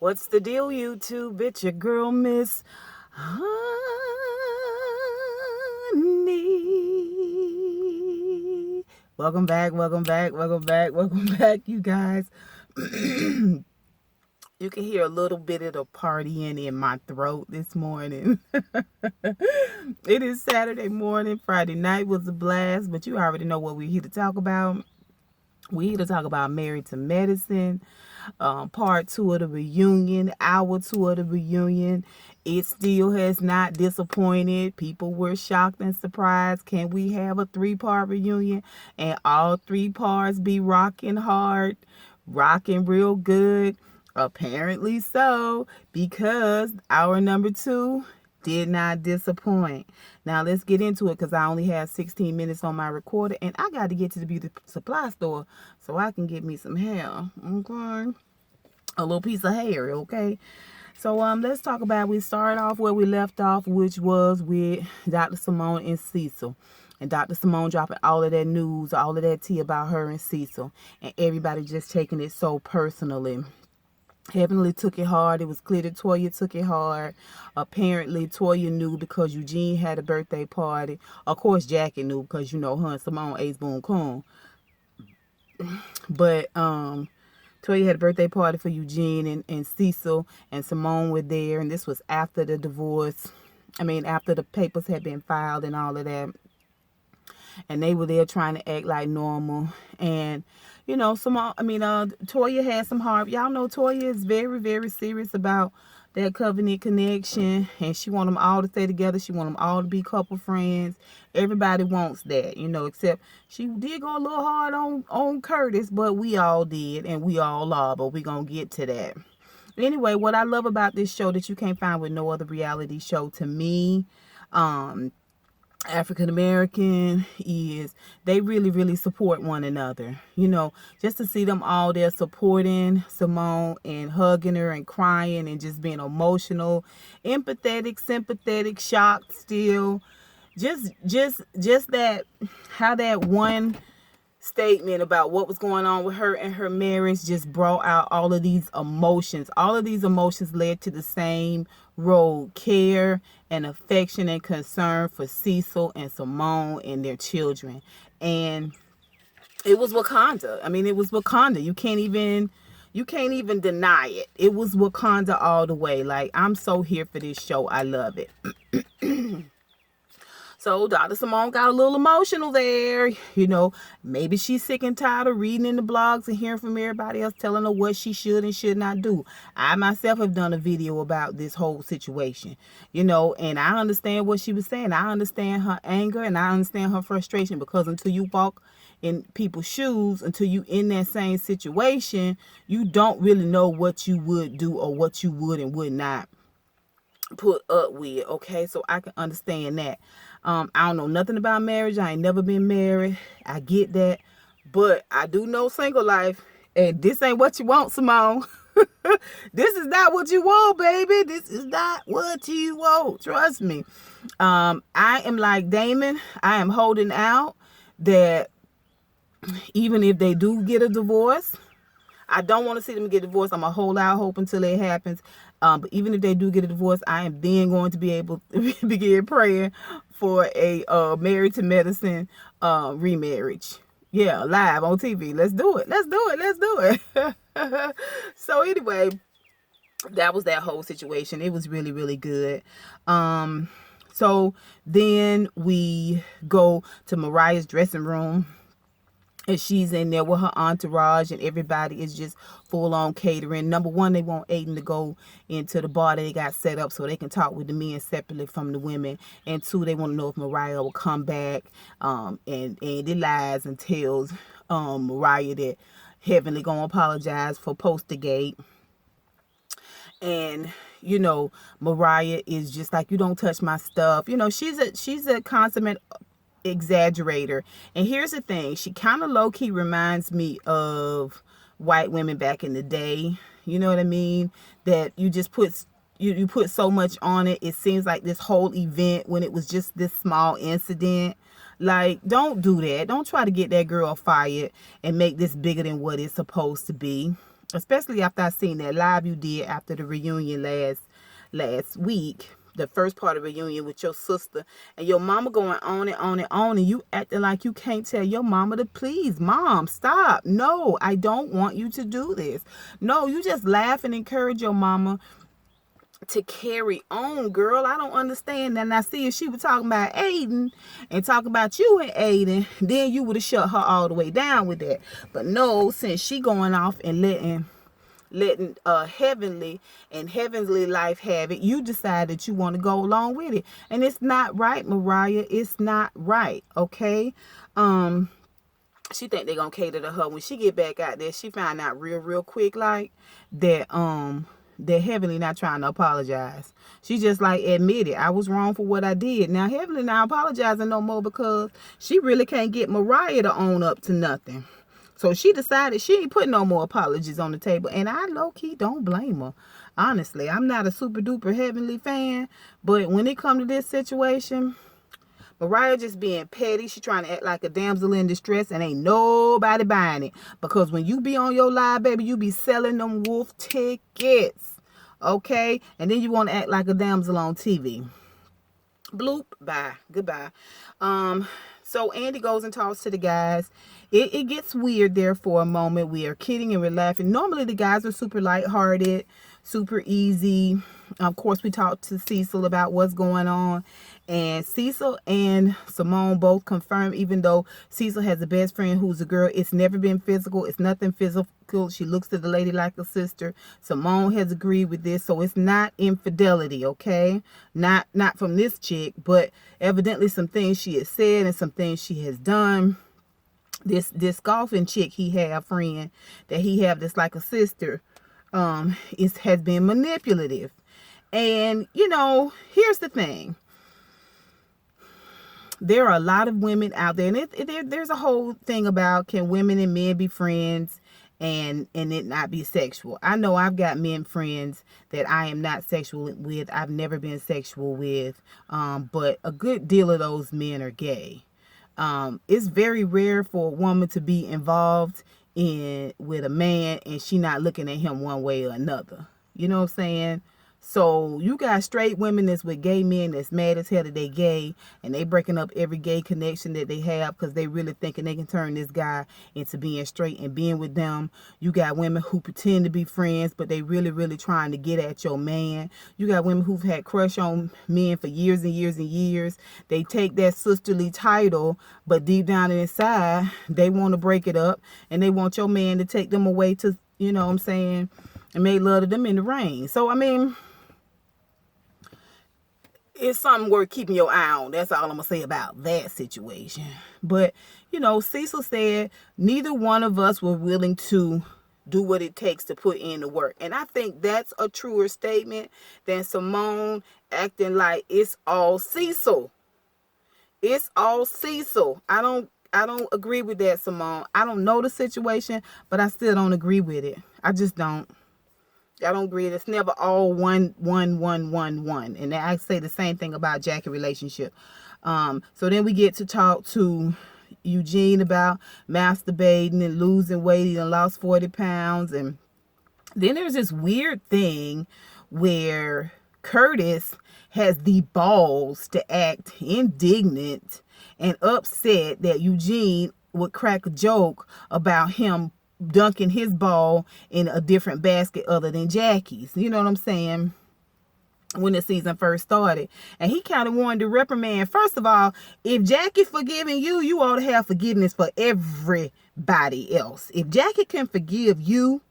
What's the deal, YouTube? It's your girl, Miss Honey. Welcome back, welcome back, welcome back, welcome back, you guys. You can hear a little bit of the partying in my throat this morning. It is Saturday morning. Friday night was a blast, but you already know what we're here to talk about. We're here to talk about Married to Medicine, part two of the reunion, hour two of the reunion. It still has not disappointed. People were shocked and surprised. Can we have a three-part reunion and all three parts be rocking hard, rocking real good? Apparently so, because our number two did not disappoint. Now let's get into it because I only have 16 minutes on my recorder and I got to get to the beauty supply store so I can get me some hair. Okay, a little piece of hair. Okay, so let's talk about. We started off where we left off, which was with Dr. Simone and Cecil. And Dr. Simone dropping all of that news, all of that tea about her and Cecil, and everybody just taking it so personally. Heavenly took it hard. It was clear that Toya took it hard. Apparently, Toya knew because Eugene had a birthday party. Of course, Jackie knew because, you know, her and Simone Ace Boom Coon. But Toya had a birthday party for Eugene and Cecil, and Simone were there. And this was after the divorce. After the papers had been filed and all of that. And they were there trying to act like normal. And, you know, Toya had some heart. Y'all know Toya is very, very serious about that covenant connection. And she want them all to stay together. She want them all to be couple friends. Everybody wants that, you know, except she did go a little hard on Curtis. But we all did, and we all are. But we going to get to that. Anyway, what I love about this show that you can't find with no other reality show to me, African American, is they really, really support one another. You know, just to see them all there supporting Simone and hugging her and crying and just being emotional, empathetic, sympathetic, shocked still. Just that, how that one statement about what was going on with her and her marriage just brought out all of these emotions. All of these emotions led to the same road: care and affection and concern for Cecil and Simone and their children. And it was Wakanda. It was Wakanda. You can't even deny it. It was Wakanda all the way. Like, I'm so here for this show. I love it. So Dr. Simone got a little emotional there. You know, maybe she's sick and tired of reading in the blogs and hearing from everybody else telling her what she should and should not do. I myself have done a video about this whole situation, you know, and I understand what she was saying. I understand her anger and I understand her frustration, because until you walk in people's shoes, until you in that same situation, you don't really know what you would do or what you would and would not put up with. Okay, so I can understand that. I don't know nothing about marriage. I ain't never been married. I get that, but I do know single life, and this ain't what you want, Simone. This is not what you want, baby. This is not what you want. Trust me. I am like Damon. I am holding out that even if they do get a divorce, I don't want to see them get divorced. I'm going to hold out hope until it happens. But even if they do get a divorce, I am then going to be able to begin praying for a Married to Medicine remarriage. Yeah, live on TV. Let's do it. Let's do it. Let's do it. So anyway, that was that whole situation. It was really, really good. So then we go to Mariah's dressing room. And she's in there with her entourage, and everybody is just full on catering. Number one, they want Aiden to go into the bar that they got set up so they can talk with the men separately from the women. And two, they want to know if Mariah will come back. And Andy lies and tells Mariah that Heavenly gonna apologize for Postergate. And you know, Mariah is just like, you don't touch my stuff. You know, she's a consummate exaggerator. And here's the thing, she kind of low-key reminds me of white women back in the day. You know what I mean? That you just put you put so much on it. It seems like this whole event when it was just this small incident. Like, don't do that. Don't try to get that girl fired and make this bigger than what it's supposed to be. especially after I seen that live you did after the reunion last week, the first part of the reunion with your sister, and your mama going on and on and on, and you acting like you can't tell your mama to please, mom, stop. No, I don't want you to do this. No, you just laugh and encourage your mama to carry on, girl. I don't understand that. And I see if she was talking about Aiden and talking about you and Aiden, then you would have shut her all the way down with that. But no, since she going off and letting heavenly life have it, you decide that you want to go along with it, and it's not right, Mariah. It's not right. Okay. She think they gonna cater to her when she get back out there. She find out real quick like that Heavenly not trying to apologize. She just like admitted, I was wrong for what I did. Now Heavenly not apologizing no more because she really can't get Mariah to own up to nothing. So she decided she ain't putting no more apologies on the table. And I low-key don't blame her. Honestly, I'm not a super duper Heavenly fan. But when it comes to this situation, Mariah just being petty. She trying to act like a damsel in distress, and ain't nobody buying it. Because when you be on your live, baby, you be selling them wolf tickets. Okay? And then you want to act like a damsel on TV. Bloop. Bye. Goodbye. So Andy goes and talks to the guys. It gets weird there for a moment. We are kidding and we're laughing. Normally the guys are super lighthearted, super easy. Of course, we talked to Cecil about what's going on. And Cecil and Simone both confirm, even though Cecil has a best friend who's a girl, it's never been physical. It's nothing physical. She looks to the lady like a sister. Simone has agreed with this. So it's not infidelity, okay? Not from this chick, but evidently some things she has said and some things she has done. This golfing chick he have friend that he have that's like a sister has been manipulative. And here's the thing, there are a lot of women out there, and there's a whole thing about, can women and men be friends and it not be sexual? I know I've got men friends that I am not sexual with. I've never been sexual with, but a good deal of those men are gay. It's very rare for a woman to be involved with a man and she not looking at him one way or another. You know what I'm saying? So you got straight women that's with gay men that's mad as hell that they gay, and they breaking up every gay connection that they have because they really thinking they can turn this guy into being straight and being with them. You got women who pretend to be friends, but they really trying to get at your man. You got women who've had crush on men for years and years and years. They take that sisterly title, but deep down inside, they want to break it up, and they want your man to take them away to, you know what I'm saying, and make love to them in the rain. So, I mean, it's something worth keeping your eye on. That's all I'm going to say about that situation. But, Cecil said neither one of us were willing to do what it takes to put in the work. And I think that's a truer statement than Simone acting like it's all Cecil. It's all Cecil. I don't agree with that, Simone. I don't know the situation, but I still don't agree with it. I just don't. I don't agree. It's never all one. And I say the same thing about Jackie relationship. So then we get to talk to Eugene about masturbating and losing weight. He done lost 40 pounds. And then there's this weird thing where Curtis has the balls to act indignant and upset that Eugene would crack a joke about him dunking his ball in a different basket other than Jackie's. You know what I'm saying? When the season first started. And he kind of wanted to reprimand. First of all, if Jackie's forgiving you, you ought to have forgiveness for everybody else. If Jackie can forgive you,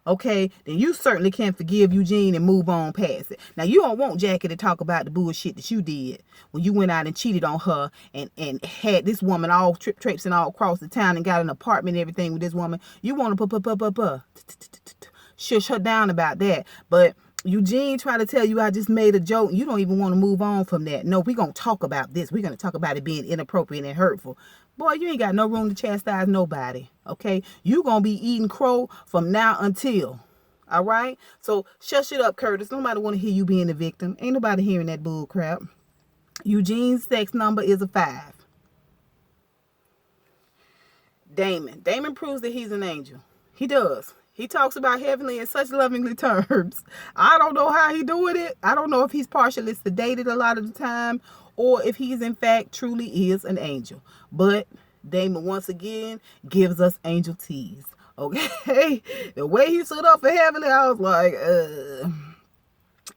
okay, then you certainly can forgive Eugene and move on past it. Now, you don't want Jackie to talk about the bullshit that you did when you went out and cheated on her and had this woman all traipsing all across the town and got an apartment and everything with this woman. You want to shush her down about that. But Eugene tried to tell you I just made a joke. You don't even want to move on from that. No, we're going to talk about this. We're going to talk about it being inappropriate and hurtful. Boy, you ain't got no room to chastise nobody, okay? You going to be eating crow from now until, all right? So, shush it up, Curtis. Nobody want to hear you being the victim. Ain't nobody hearing that bull crap. Eugene's sex number is a 5. Damon proves that he's an angel. He does. He talks about Heavenly in such lovingly terms. I don't know how he doing it. I don't know if he's partially sedated a lot of the time, or if he's in fact truly is an angel. But Damon once again gives us angel tease. Okay, the way he stood up for Heavenly, I was like,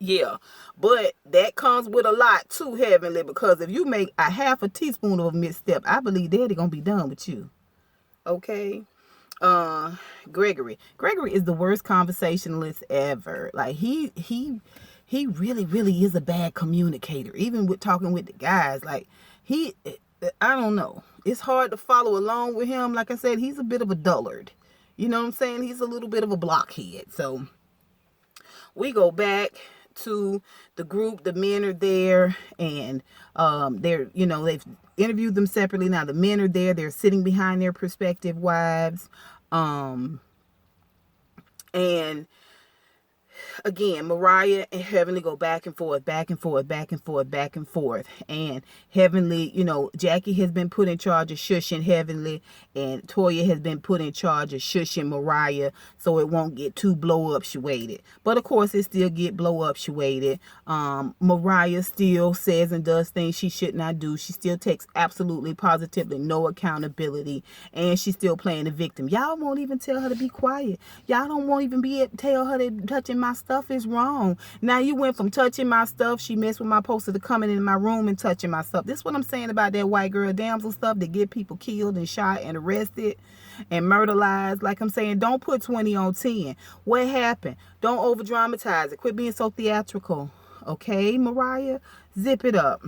yeah. But that comes with a lot too, Heavenly, because if you make a half a teaspoon of a misstep, I believe Daddy gonna be done with you. Okay. Gregory is the worst conversationalist ever. Like he really is a bad communicator, even with talking with the guys. Like I don't know, it's hard to follow along with him. Like I said, he's a bit of a dullard, you know what I'm saying? He's a little bit of a blockhead. So we go back to the group. The men are there, and they're, they've interviewed them separately. Now the men are there, they're sitting behind their prospective wives, and again, Mariah and Heavenly go back and forth, back and forth, back and forth, back and forth. And Heavenly, Jackie has been put in charge of shushing Heavenly, and Toya has been put in charge of shushing Mariah, so it won't get too blow up shwaited. But of course, it still get blow up shwaited. Mariah still says and does things she should not do. She still takes absolutely, positively no accountability, and she's still playing the victim. Y'all won't even tell her to be quiet. Y'all don't won't even tell her that touching my stuff is wrong. Now you went from touching my stuff, she messed with my poster, to coming in my room and touching my stuff. This is what I'm saying about that white girl damsel stuff that get people killed and shot and arrested and murderized. Like I'm saying, don't put 20 on 10. What happened? Don't over dramatize it. Quit being so theatrical. Okay, Mariah, zip it up.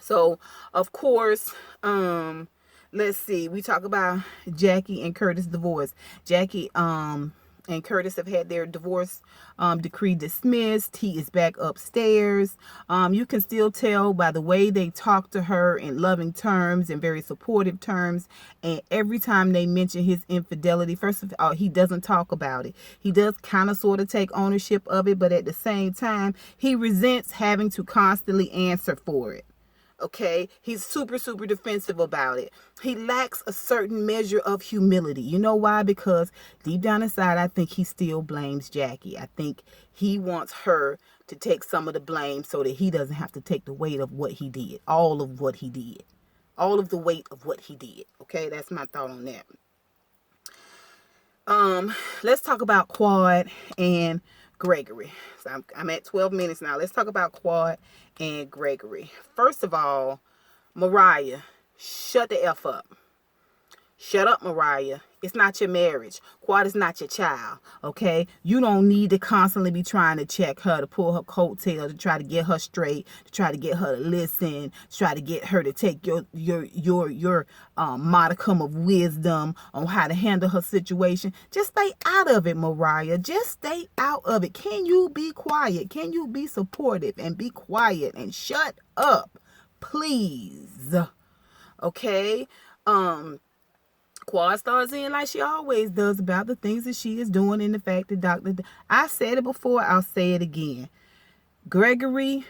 So of course, let's see, we talk about Jackie and Curtis' divorce. Jackie and Curtis have had their divorce decree dismissed. He is back upstairs. You can still tell by the way they talk to her in loving terms and very supportive terms. And every time they mention his infidelity, first of all, he doesn't talk about it. He does kind of sort of take ownership of it, but at the same time, he resents having to constantly answer for it. Okay, he's super defensive about it. He lacks a certain measure of humility. You know why? Because deep down inside, I think he still blames Jackie. I think he wants her to take some of the blame so that he doesn't have to take the weight of what he did. All of what he did. All of the weight of what he did. Okay, that's my thought on that. Let's talk about Quad and Gregory. So I'm at 12 minutes now. Let's talk about Quad and Gregory. First of all, Mariah, shut the F up. Shut up, Mariah. It's not your marriage. Quad is not your child, okay? You don't need to constantly be trying to check her, to pull her coattail, to try to get her straight, to try to get her to listen, to try to get her to take your modicum of wisdom on how to handle her situation. Just stay out of it, Mariah. Just stay out of it. Can you be quiet? Can you be supportive and be quiet and shut up, please? Okay? Quad starts in like she always does about the things that she is doing, and the fact that I said it before, I'll say it again. Gregory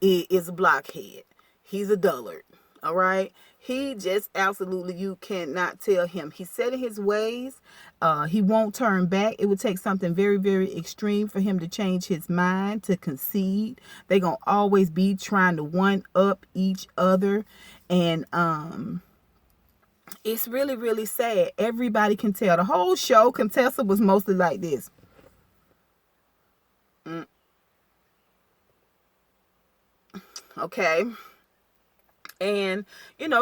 is a blockhead. He's a dullard. All right. He just absolutely, you cannot tell him. He's set in his ways. He won't turn back. It would take something very extreme for him to change his mind, to concede. They're going to always be trying to one up each other. And, it's really sad. Everybody can tell. The whole show, Contessa was mostly like this. Okay. And,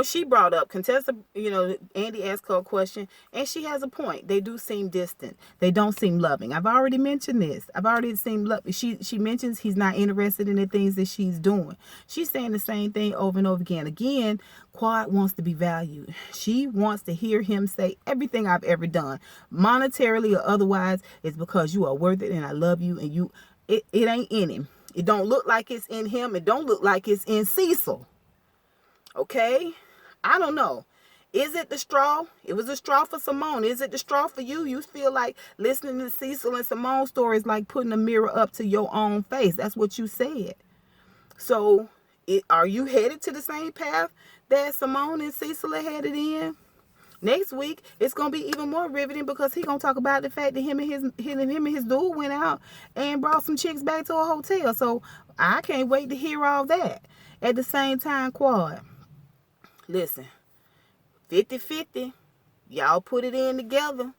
she brought up Contessa, Andy asked her a question, and she has a point. They do seem distant. They don't seem loving. I've already mentioned this. I've already seen love. She mentions he's not interested in the things that she's doing. She's saying the same thing over and over again. Again, Quad wants to be valued. She wants to hear him say everything I've ever done, monetarily or otherwise, is because you are worth it and I love you, and it ain't in him. It don't look like it's in him. It don't look like it's in Cecil. Okay, I don't know. Is it the straw? It was a straw for Simone. Is it the straw for you? You feel like listening to Cecil and Simone's story is like putting a mirror up to your own face. That's what you said. So, are you headed to the same path that Simone and Cecil are headed in? Next week, it's gonna be even more riveting because he gonna talk about the fact that him and his dude went out and brought some chicks back to a hotel. So I can't wait to hear all that. At the same time, Quad, listen, 50-50. Y'all put it in together.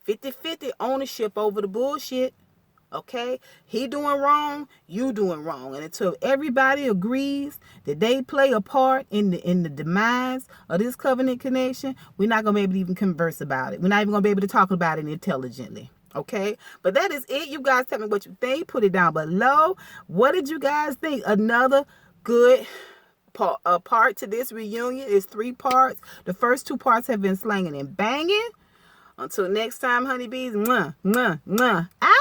50-50 ownership over the bullshit. Okay? He doing wrong, you doing wrong. And until everybody agrees that they play a part in the demise of this covenant connection, we're not going to be able to even converse about it. We're not even going to be able to talk about it intelligently. Okay? But that is it. You guys tell me what you think. Put it down below. What did you guys think? Another good part to this reunion is 3 parts. The first 2 parts have been slanging and banging. Until next time, honeybees. Mwah, mwah, mwah. Out.